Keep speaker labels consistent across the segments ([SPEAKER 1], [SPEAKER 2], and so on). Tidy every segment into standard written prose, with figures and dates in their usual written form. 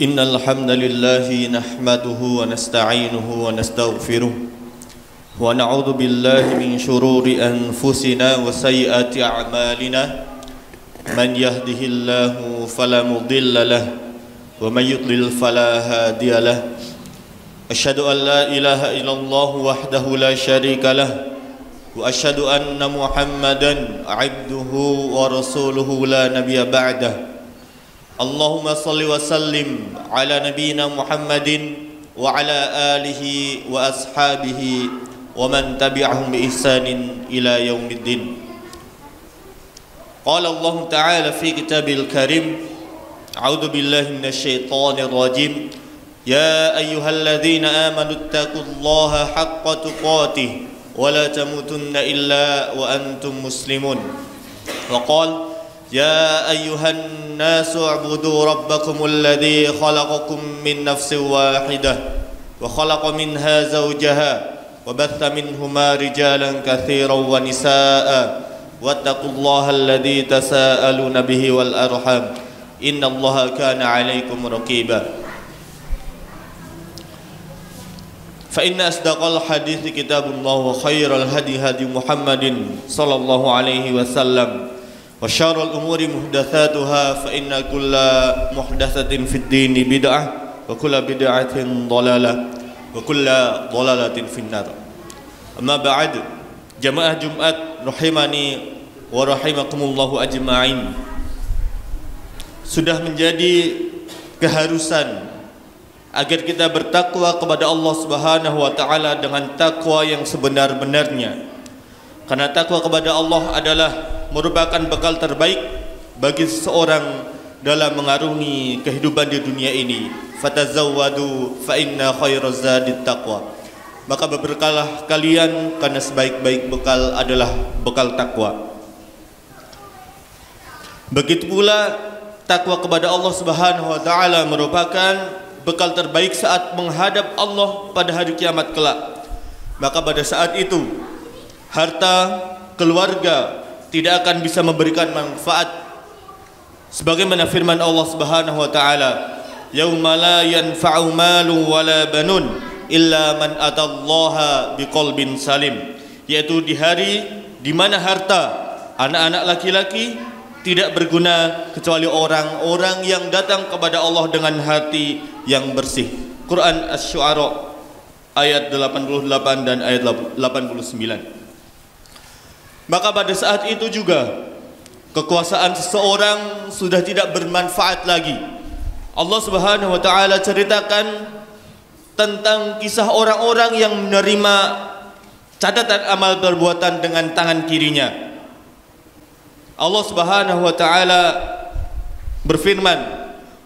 [SPEAKER 1] Innal hamdalillah nahmaduhu wa nasta'inuhu wa nastaghfiruh wa na'udzu billahi min shururi anfusina wa sayyiati a'malina man yahdihillahu fala mudilla lahu wa man yudlil fala hadiya lahu asyhadu an la ilaha illallah wahdahu la syarika lahu wa asyhadu anna Muhammadan 'abduhu wa rasuluhu la nabiyya ba'dahu. Allahumma salli wa sallim ala nabiyyina Muhammadin wa ala alihi wa ashabihi wa man tabi'ahum bi ihsanin ila yaumiddin. Qala Allah Ta'ala fi kitabil karim, a'udzu billahi minasy syaithanir rajim, ya ayyuhalladzina amanu taqullaha haqqa tuqatih wa la tamutunna illa wa antum muslimun. Wa qala ya ayyuhan الناس اعبدوا ربكم الذي خلقكم من نفس واحدة وخلق منها زوجها وبث منهما رجالا كثيرا ونساء واتقوا الله الذي تساءلون به والأرحام إن الله كان عليكم رقيبا فإن أصدق الحديث كتاب الله وخير الهدي هدي محمد صلى الله عليه وسلم wa syarrul umuri muhdatsatuha fa inna kulla muhdatsatin fid dini bid'ah wa kulla bid'atin dhalalah wa kulla dhalalatin finnar. Amma ba'd, jamaah Jumat rahimani wa rahimakumullahu ajma'in. Sudah menjadi keharusan agar kita bertakwa kepada Allah Subhanahu wa taala dengan takwa yang sebenar-benarnya. Karena takwa kepada Allah adalah merupakan bekal terbaik bagi seseorang dalam mengarungi kehidupan di dunia ini. Fatazawwadu fa inna khairaz zadit taqwa. Maka berbekallah kalian karena sebaik-baik bekal adalah bekal takwa. Begitu pula takwa kepada Allah Subhanahu wa taala merupakan bekal terbaik saat menghadap Allah pada hari kiamat kelak. Maka pada saat itu harta, keluarga tidak akan bisa memberikan manfaat, sebagaimana firman Allah Subhanahu wa taala, yauma la yanfa'u malun wala banun illa man atallaha biqalbin salim, yaitu di hari di mana harta, anak-anak laki-laki tidak berguna kecuali orang-orang yang datang kepada Allah dengan hati yang bersih. Quran Asy-Syu'ara ayat 88 dan ayat 89. Maka pada saat itu juga kekuasaan seseorang sudah tidak bermanfaat lagi. Allah Subhanahu wa taala ceritakan tentang kisah orang-orang yang menerima catatan amal perbuatan dengan tangan kirinya. Allah Subhanahu wa taala berfirman,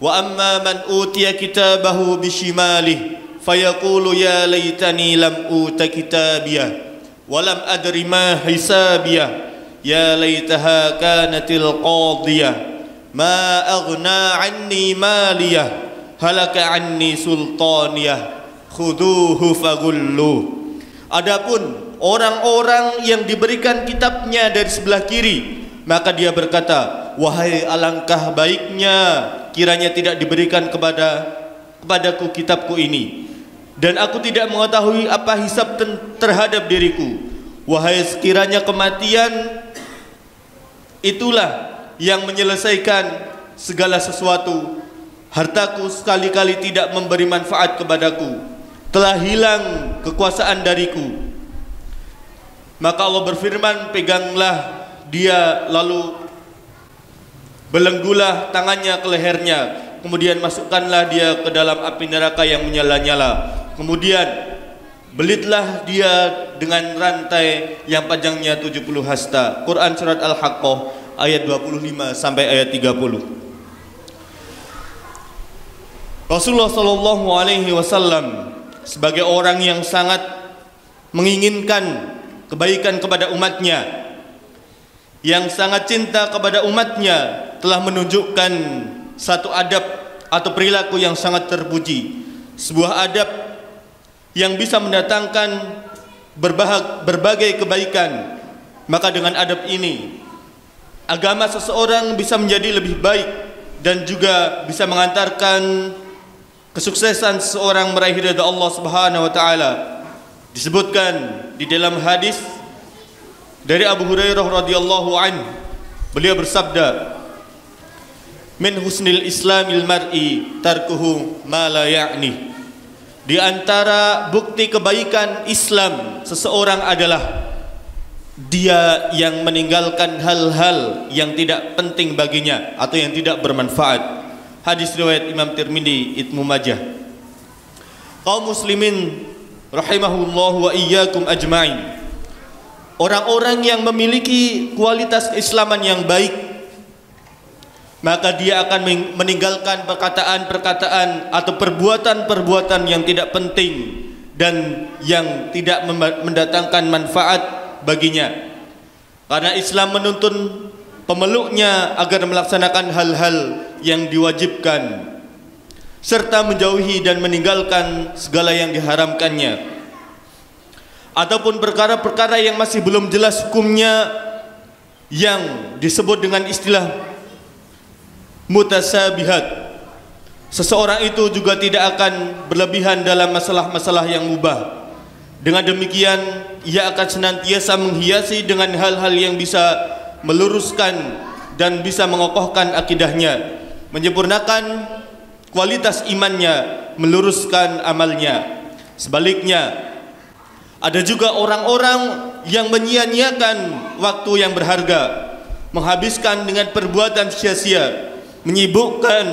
[SPEAKER 1] wa amma man utiya kitabahu bishimalih fayaqulu ya laitani lam uta kitabiyah walam adri ma hisabiyah ya laitaha kanatil qadiyah ma aghna anni maliyah halaka anni sultaniyah khuduhu faghullu. Adapun orang-orang yang diberikan kitabnya dari sebelah kiri, maka dia berkata, wahai alangkah baiknya kiranya tidak diberikan kepadaku kitabku ini, dan aku tidak mengetahui apa hisab terhadap diriku. Wahai sekiranya kematian itulah yang menyelesaikan segala sesuatu, hartaku sekali-kali tidak memberi manfaat kepadaku, telah hilang kekuasaan dariku. Maka Allah berfirman, peganglah dia lalu belenggulah tangannya ke lehernya, kemudian masukkanlah dia ke dalam api neraka yang menyala-nyala. Kemudian belitlah dia dengan rantai yang panjangnya 70 hasta. Quran surat Al-Haqqah ayat 25 sampai ayat 30. Rasulullah sallallahu alaihi wasallam sebagai orang yang sangat menginginkan kebaikan kepada umatnya, yang sangat cinta kepada umatnya, telah menunjukkan satu adab atau perilaku yang sangat terpuji, sebuah adab yang bisa mendatangkan berbagai kebaikan. Maka dengan adab ini agama seseorang bisa menjadi lebih baik dan juga bisa mengantarkan kesuksesan seseorang meraih ridha Allah Subhanahu wa taala. Disebutkan di dalam hadis dari Abu Hurairah radhiyallahu anhu, beliau bersabda, "Min husnil islamil mar'i tarkuhu ma la ya'ni." Di antara bukti kebaikan Islam seseorang adalah dia yang meninggalkan hal-hal yang tidak penting baginya atau yang tidak bermanfaat. Hadis riwayat Imam Tirmidzi, Ibnu Majah. Kaum muslimin rahimahullahu wa iyyakum ajma'in, orang-orang yang memiliki kualitas keislaman yang baik, maka dia akan meninggalkan perkataan-perkataan atau perbuatan-perbuatan yang tidak penting dan yang tidak mendatangkan manfaat baginya. Karena Islam menuntun pemeluknya agar melaksanakan hal-hal yang diwajibkan serta menjauhi dan meninggalkan segala yang diharamkannya, ataupun perkara-perkara yang masih belum jelas hukumnya yang disebut dengan istilah mutasabihat. Seseorang itu juga tidak akan berlebihan dalam masalah-masalah yang mubah. Dengan demikian ia akan senantiasa menghiasi dengan hal-hal yang bisa meluruskan dan bisa mengokohkan akidahnya, menyempurnakan kualitas imannya, meluruskan amalnya. Sebaliknya, ada juga orang-orang yang menyia-nyiakan waktu yang berharga, menghabiskan dengan perbuatan sia-sia, menyibukkan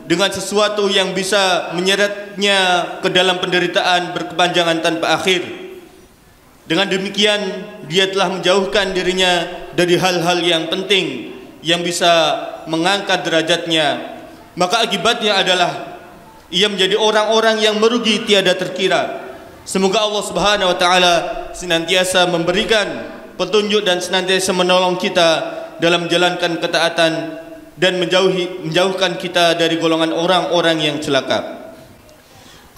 [SPEAKER 1] dengan sesuatu yang bisa menyeretnya ke dalam penderitaan berkepanjangan tanpa akhir. Dengan demikian dia telah menjauhkan dirinya dari hal-hal yang penting yang bisa mengangkat derajatnya. Maka akibatnya adalah ia menjadi orang-orang yang merugi tiada terkira. Semoga Allah Subhanahu wa taala senantiasa memberikan petunjuk dan senantiasa menolong kita dalam menjalankan ketaatan dan menjauhkan kita dari golongan orang-orang yang celaka.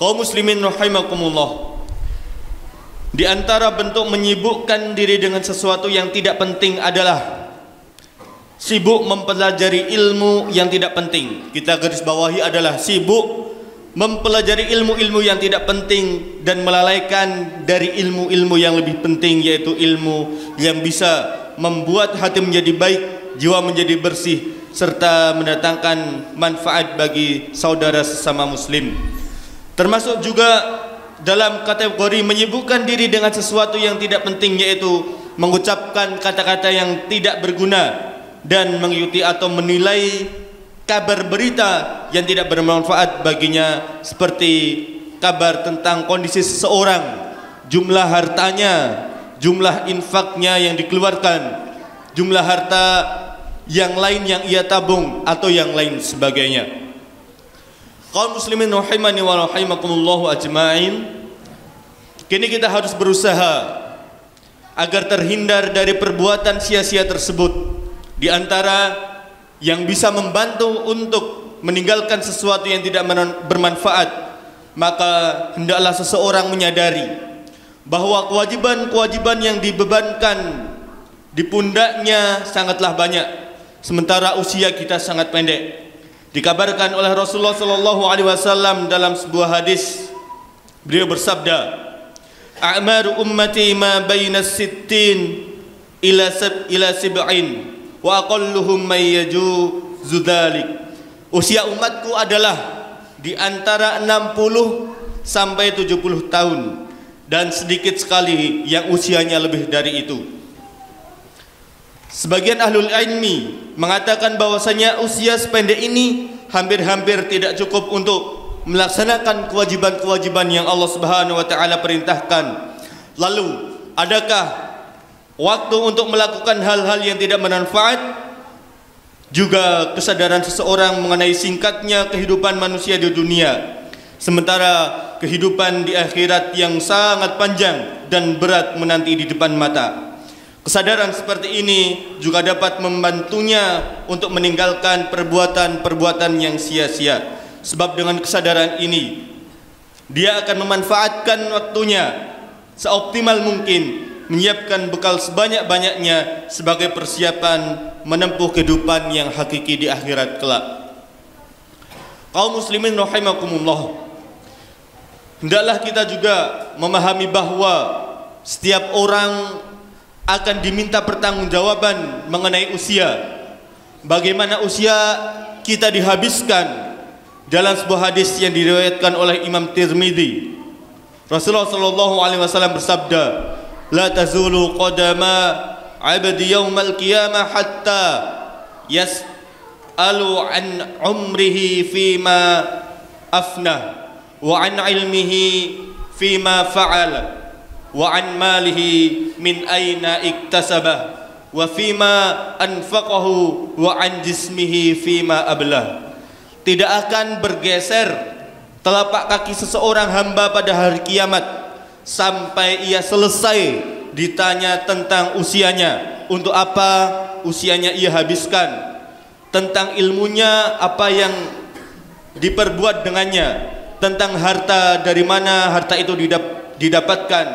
[SPEAKER 1] Kaum muslimin rahimakumullah, di antara bentuk menyibukkan diri dengan sesuatu yang tidak penting adalah sibuk mempelajari ilmu yang tidak penting. Kita garis bawahi adalah sibuk mempelajari ilmu-ilmu yang tidak penting dan melalaikan dari ilmu-ilmu yang lebih penting, yaitu ilmu yang bisa membuat hati menjadi baik, jiwa menjadi bersih, serta mendatangkan manfaat bagi saudara sesama muslim. Termasuk juga dalam kategori menyibukkan diri dengan sesuatu yang tidak penting, yaitu mengucapkan kata-kata yang tidak berguna dan mengikuti atau menilai kabar berita yang tidak bermanfaat baginya, seperti kabar tentang kondisi seseorang, jumlah hartanya, jumlah infaknya yang dikeluarkan, jumlah harta yang lain yang ia tabung, atau yang lain sebagainya. Kaum muslimin rahimani wa rahimakumullah ajma'in, kini kita harus berusaha agar terhindar dari perbuatan sia-sia tersebut. Di antara yang bisa membantu untuk meninggalkan sesuatu yang tidak bermanfaat, maka hendaklah seseorang menyadari bahwa kewajiban-kewajiban yang dibebankan di pundaknya sangatlah banyak, sementara usia kita sangat pendek. Dikabarkan oleh Rasulullah SAW dalam sebuah hadis, beliau bersabda, "A'maru ummati ma baina sittin ila sab'in wa aqalluhum may yajuzu dzalik." Usia umatku adalah di antara 60 sampai 70 tahun, dan sedikit sekali yang usianya lebih dari itu. Sebagian ahlul ilmi mengatakan bahwasanya usia sependek ini hampir-hampir tidak cukup untuk melaksanakan kewajiban-kewajiban yang Allah Subhanahu wa taala perintahkan. Lalu, adakah waktu untuk melakukan hal-hal yang tidak bermanfaat? Juga kesadaran seseorang mengenai singkatnya kehidupan manusia di dunia, sementara kehidupan di akhirat yang sangat panjang dan berat menanti di depan mata. Kesadaran seperti ini juga dapat membantunya untuk meninggalkan perbuatan-perbuatan yang sia-sia. Sebab dengan kesadaran ini, dia akan memanfaatkan waktunya seoptimal mungkin, menyiapkan bekal sebanyak-banyaknya sebagai persiapan menempuh kehidupan yang hakiki di akhirat kelak. Kaum muslimin rahimakumullah, hendaklah kita juga memahami bahwa setiap orang akan diminta pertanggungjawaban mengenai usia. Bagaimana usia kita dihabiskan. Dalam sebuah hadis yang diriwayatkan oleh Imam Tirmidzi, Rasulullah SAW bersabda, "La tazulu qadama 'abdi yaumal qiyamah hatta yas'alu an umrihi fima afnah wa an ilmihi fima fa'ala wa an malihi min aina iktasabah wa fima anfaqahu wa an jismihi fima ablah." Tidak akan bergeser telapak kaki seseorang hamba pada hari kiamat sampai ia selesai ditanya tentang usianya, untuk apa usianya ia habiskan, tentang ilmunya apa yang diperbuat dengannya, tentang harta dari mana harta itu didapatkan,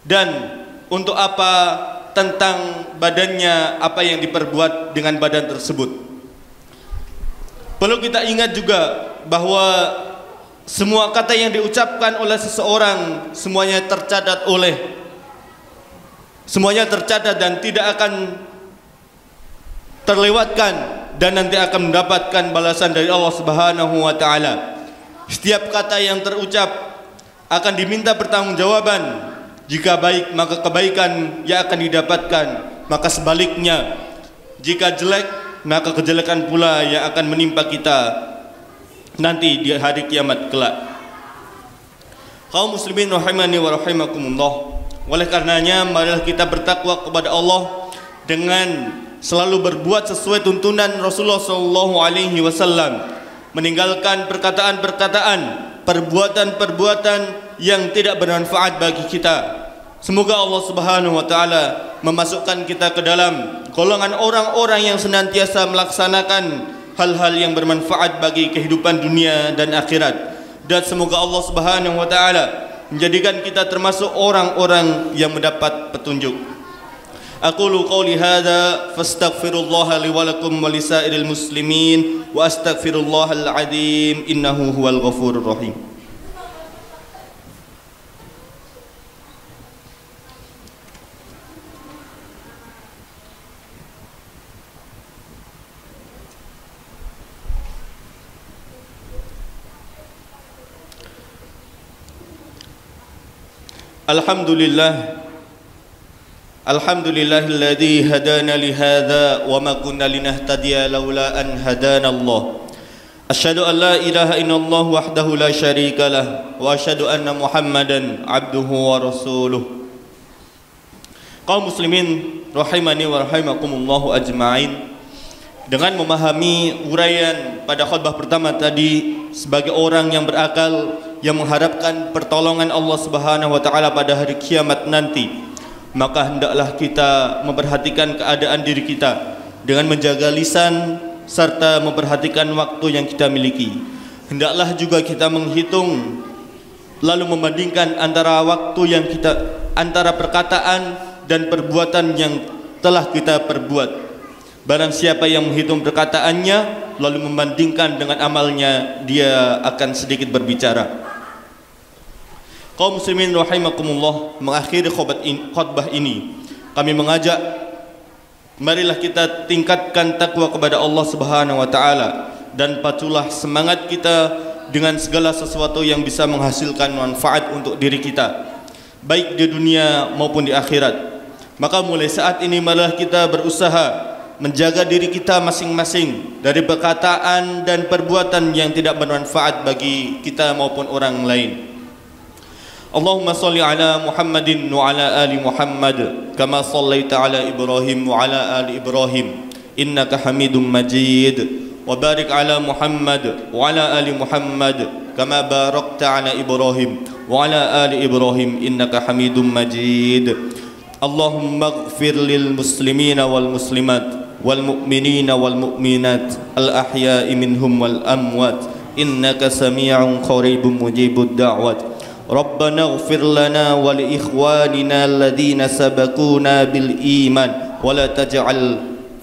[SPEAKER 1] dan untuk apa tentang badannya apa yang diperbuat dengan badan tersebut. Perlu kita ingat juga bahwa semua kata yang diucapkan oleh seseorang semuanya tercatat dan tidak akan terlewatkan, dan nanti akan mendapatkan balasan dari Allah Subhanahu wa taala. Setiap kata yang terucap akan diminta pertanggungjawaban. Jika baik maka kebaikan yang akan didapatkan, maka sebaliknya jika jelek maka kejelekan pula yang akan menimpa kita nanti di hari kiamat kelak. Kaum muslimin rahimani wa rahimakumullah, oleh karenanya marilah kita bertakwa kepada Allah dengan selalu berbuat sesuai tuntunan Rasulullah SAW, meninggalkan perkataan-perkataan, perbuatan-perbuatan yang tidak bermanfaat bagi kita. Semoga Allah Subhanahu wa taala memasukkan kita ke dalam golongan orang-orang yang senantiasa melaksanakan hal-hal yang bermanfaat bagi kehidupan dunia dan akhirat, dan semoga Allah Subhanahu wa taala menjadikan kita termasuk orang-orang yang mendapat petunjuk. Aqulu qawli hadza fastaghfirullaha li wa lakum wa lisairil muslimin wa astaghfirullahal azim innahu huwal ghafurur rahim. Alhamdulillahilladzi hadana li hadza wa ma kunna linahtadiya laula an hadana Allah. Asyhadu an la ilaha illallah wahdahu la syarika lah wa asyhadu anna Muhammadan abduhu wa rasuluh. Kaum muslimin rahimani wa rahimakumullah ajma'in, dengan memahami uraian pada khutbah pertama tadi sebagai orang yang berakal yang mengharapkan pertolongan Allah Subhanahu wa taala pada hari kiamat nanti, maka hendaklah kita memperhatikan keadaan diri kita dengan menjaga lisan serta memperhatikan waktu yang kita miliki. Hendaklah juga kita menghitung lalu membandingkan antara antara perkataan dan perbuatan yang telah kita perbuat. Barang siapa yang menghitung perkataannya lalu membandingkan dengan amalnya, dia akan sedikit berbicara. Kaum muslimin rahimakumullah, mengakhiri khutbah ini kami mengajak, marilah kita tingkatkan takwa kepada Allah Subhanahu wa taala dan paculah semangat kita dengan segala sesuatu yang bisa menghasilkan manfaat untuk diri kita, baik di dunia maupun di akhirat. Maka mulai saat ini marilah kita berusaha menjaga diri kita masing-masing dari perkataan dan perbuatan yang tidak bermanfaat bagi kita maupun orang lain. Allahumma salli ala Muhammadin wa ala ali Muhammad kama sallaita ala Ibrahim wa ala ali Ibrahim innaka Hamidum Majid, wa barik ala Muhammad wa ala ali Muhammad kama barakta ala Ibrahim وعلى آل إبراهيم إنك حميد مجيد. اللهم اغفر للمسلمين والمسلمات والمؤمنين والمؤمنات الأحياء منهم والأموات إنك سميع قريب مجيب الدعوات. ربنا اغفر لنا ولإخواننا الذين سبقونا بالإيمان ولا تجعل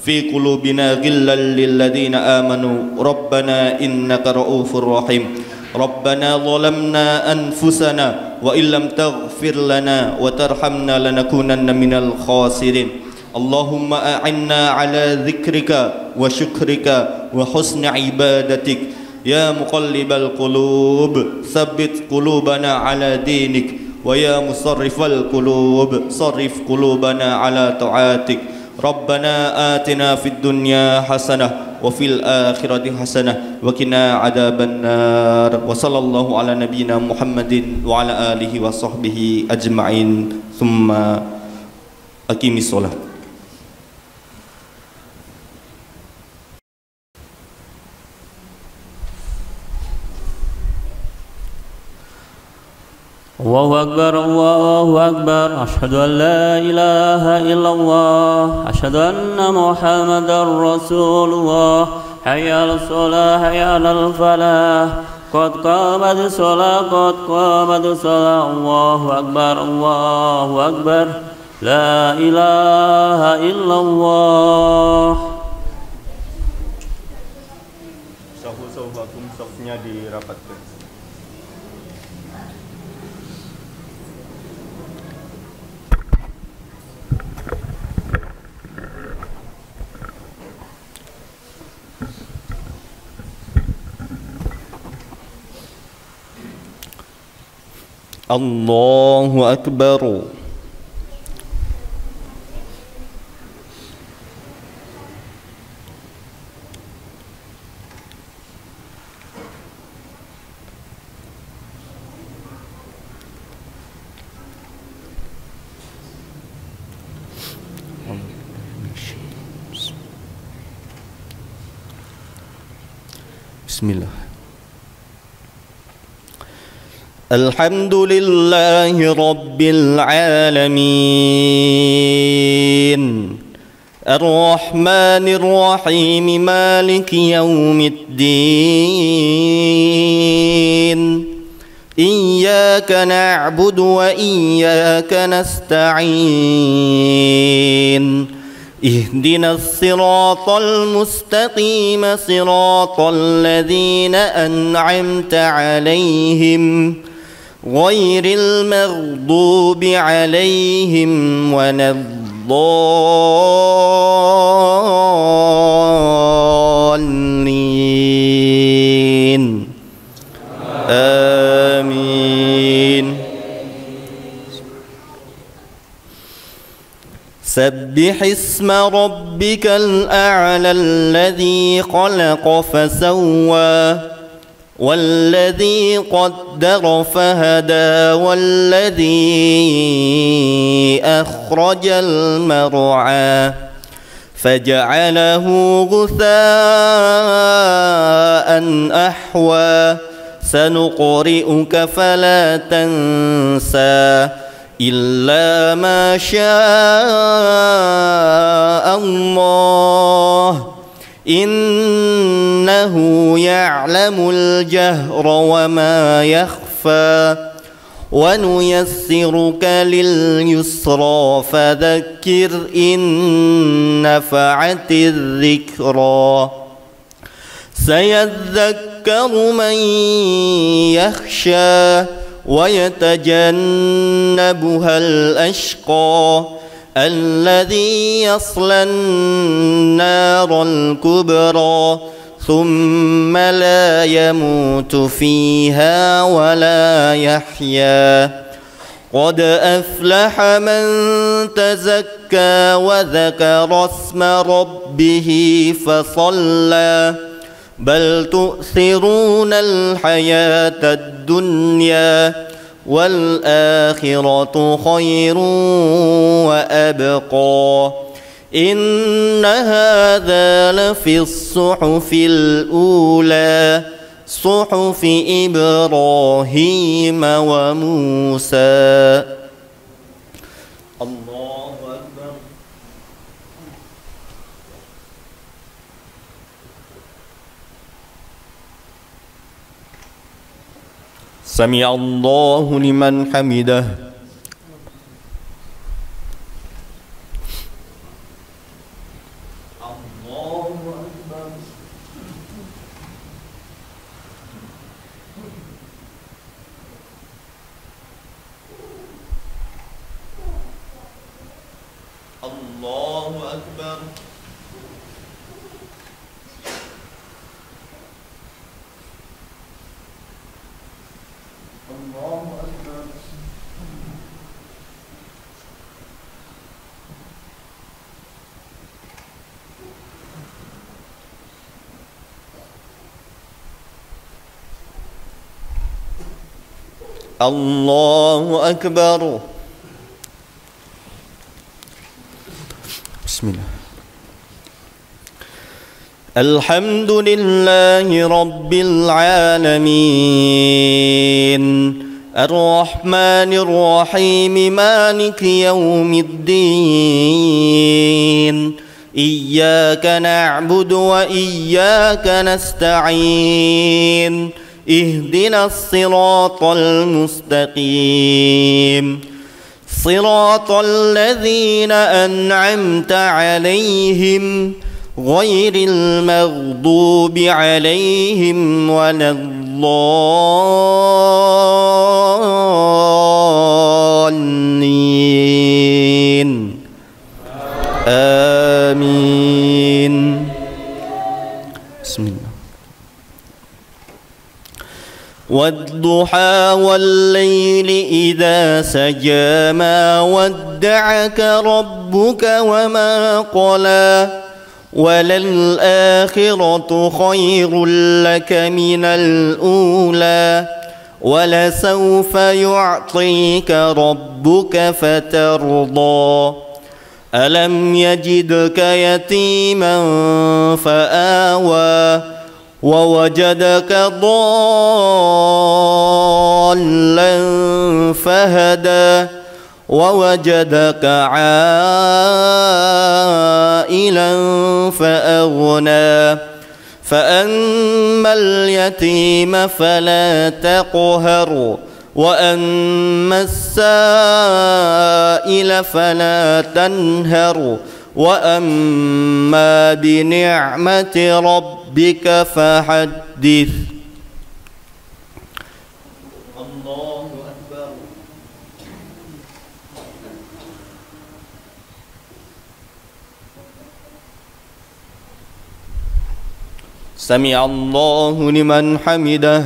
[SPEAKER 1] في قلوبنا غلا للذين آمنوا ربنا إنك رؤوف رحيم. ربنا ظلمنا أنفسنا وإن لم تغفر لنا وترحمنا لنكونن من الخاسرين. اللهم أعنا على ذكرك وشكرك وحسن عبادتك يا مقلب القلوب ثبت قلوبنا على دينك ويا مصرف القلوب صرف قلوبنا على طاعتك. ربنا آتنا في الدنيا حسنة وفي الآخرة حسنة وقنا عذاب النار. وصلى الله على نبينا محمد وعلى آله وصحبه أجمعين ثم أقيم الصلاة.
[SPEAKER 2] الله أكبر الله أكبر أشهد أن لا إله إلا الله أشهد أن محمدا رسول الله حي على الصلاة حي على الفلاح قد قامت الصلاة قد قامت الصلاة الله أكبر الله أكبر لا إله إلا الله.
[SPEAKER 1] Sahu-sahuakum safnya dirapatkan. Allahu Akbar. Bismillah. Alhamdulillahi Rabbil Alamin Ar-Rahmanir Rahim Maliki Yawmiddin Iyyaka na'budu wa iyyaka nasta'in Ihdinas siratal mustaqim siratal ladzina an'amta 'alaihim ghairil maghdubi 'alaihim waladdallin. Amin. سبح اسم ربك الأعلى الذي خلق فسوى والذي قدر فهدى والذي أخرج المرعى فجعله غثاء أحوى سنقرئك فلا تنسى إلا ما شاء الله إنه يعلم الجهر وما يخفى ونيسرك لليسرى فذكر إن نفعت الذكرى سيذكر من يخشى ويتجنبها الأشقى الذي يصلى النار الكبرى ثم لا يموت فيها ولا يحيا قد أفلح من تزكى وذكر اسم ربه فصلى بل تؤثرون الحياة الدنيا والآخرة خير وأبقى إن هذا لفي الصحف الأولى
[SPEAKER 3] صحف إبراهيم وموسى. الله أكبر. سمع الله لمن حمده. الله أكبر. الله أكبر. الله أكبر. بسم الله. الحمد لله رب العالمين الرحمن الرحيم مالك يوم الدين إياك نعبد وإياك نستعين اهدنا الصراط المستقيم صراط الذين أنعمت عليهم غير المغضوب عليهم ولا الضالين آمين. بسم الله. والضحى والليل إذا سجى ما ودعك ربك وما قلى وللآخرة خير لك من الأولى ولسوف يعطيك ربك فترضى ألم يجدك يتيما فآوى ووجدك ضالا فهدى ووجدك عائلا فأغنى فأما اليتيم فلا تقهر وأما السائل فلا تنهر وأما بنعمة ربك فحدث. الله أكبر. سمع الله لمن حمده.